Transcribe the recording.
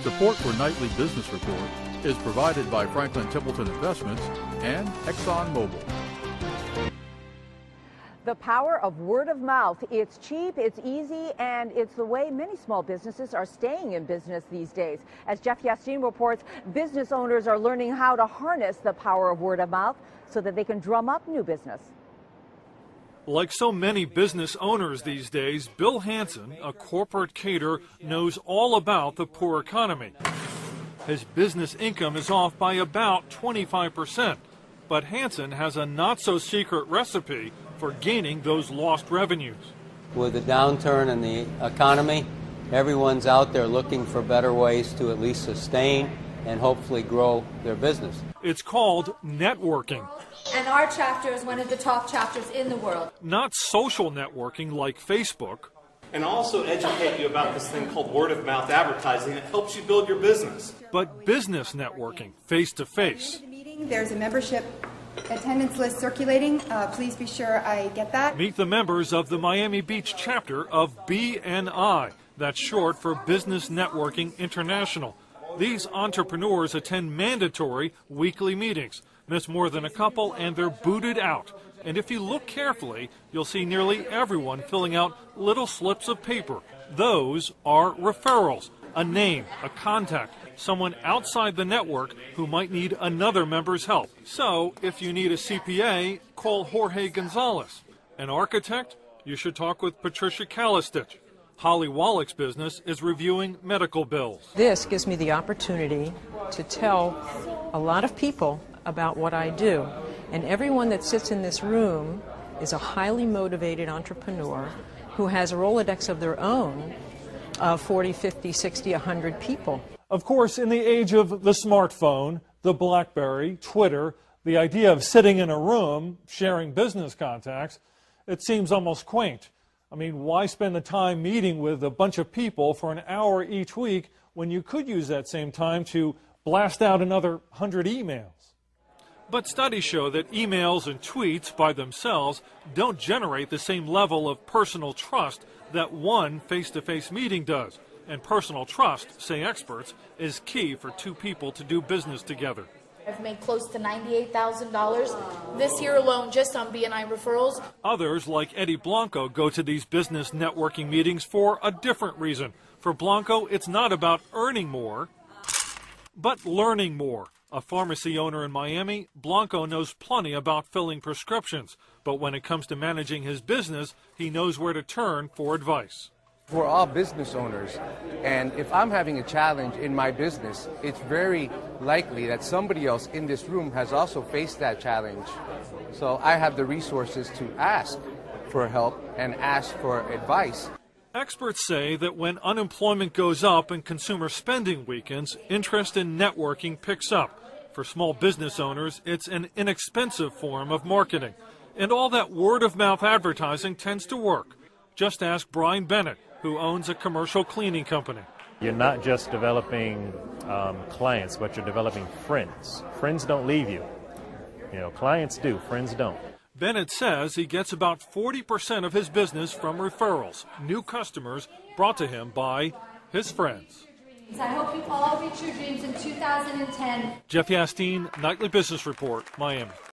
Support for Nightly Business Report is provided by Franklin Templeton Investments and ExxonMobil. The power of word of mouth. It's cheap, it's easy, and it's the way many small businesses are staying in business these days. As Jeff Yasteen reports, business owners are learning how to harness the power of word of mouth so that they can drum up new business. Like so many business owners these days, Bill Hansen, a corporate caterer, knows all about the poor economy. His business income is off by about 25%, but Hansen has a not-so-secret recipe for gaining those lost revenues. With the downturn in the economy, everyone's out there looking for better ways to at least sustain and hopefully grow their business. It's called networking. And our chapter is one of the top chapters in the world. Not social networking like Facebook. And also educate you about this thing called word-of-mouth advertising that helps you build your business. But business networking, face-to-face. There's a membership attendance list circulating. Please be sure I get that. Meet the members of the Miami Beach chapter of BNI. That's short for Business Networking International. These entrepreneurs attend mandatory weekly meetings, miss more than a couple, and they're booted out. And if you look carefully, you'll see nearly everyone filling out little slips of paper. Those are referrals, a name, a contact, someone outside the network who might need another member's help. So if you need a CPA, call Jorge Gonzalez. An architect? You should talk with Patricia Kalistich. Holly Wallach's business is reviewing medical bills. This gives me the opportunity to tell a lot of people about what I do. And everyone that sits in this room is a highly motivated entrepreneur who has a Rolodex of their own of 40, 50, 60, 100 people. Of course, in the age of the smartphone, the BlackBerry, Twitter, the idea of sitting in a room sharing business contacts, it seems almost quaint. I mean, why spend the time meeting with a bunch of people for an hour each week when you could use that same time to blast out another 100 emails? But studies show that emails and tweets by themselves don't generate the same level of personal trust that one face-to-face meeting does. And personal trust, say experts, is key for two people to do business together. I've made close to $98,000 this year alone just on BNI referrals. Others, like Eddie Blanco, go to these business networking meetings for a different reason. For Blanco, it's not about earning more, but learning more. A pharmacy owner in Miami, Blanco knows plenty about filling prescriptions. But when it comes to managing his business, he knows where to turn for advice. We're all business owners, and if I'm having a challenge in my business, it's very likely that somebody else in this room has also faced that challenge. So I have the resources to ask for help and ask for advice. Experts say that when unemployment goes up and consumer spending weakens, interest in networking picks up. For small business owners, it's an inexpensive form of marketing. And all that word-of-mouth advertising tends to work. Just ask Brian Bennett, who owns a commercial cleaning company. You're not just developing clients, but you're developing friends. Friends don't leave you. You know, clients do, friends don't. Bennett says he gets about 40% of his business from referrals, new customers brought to him by his friends. I hope you all reach your dreams in 2010. Jeff Yasteen, Nightly Business Report, Miami.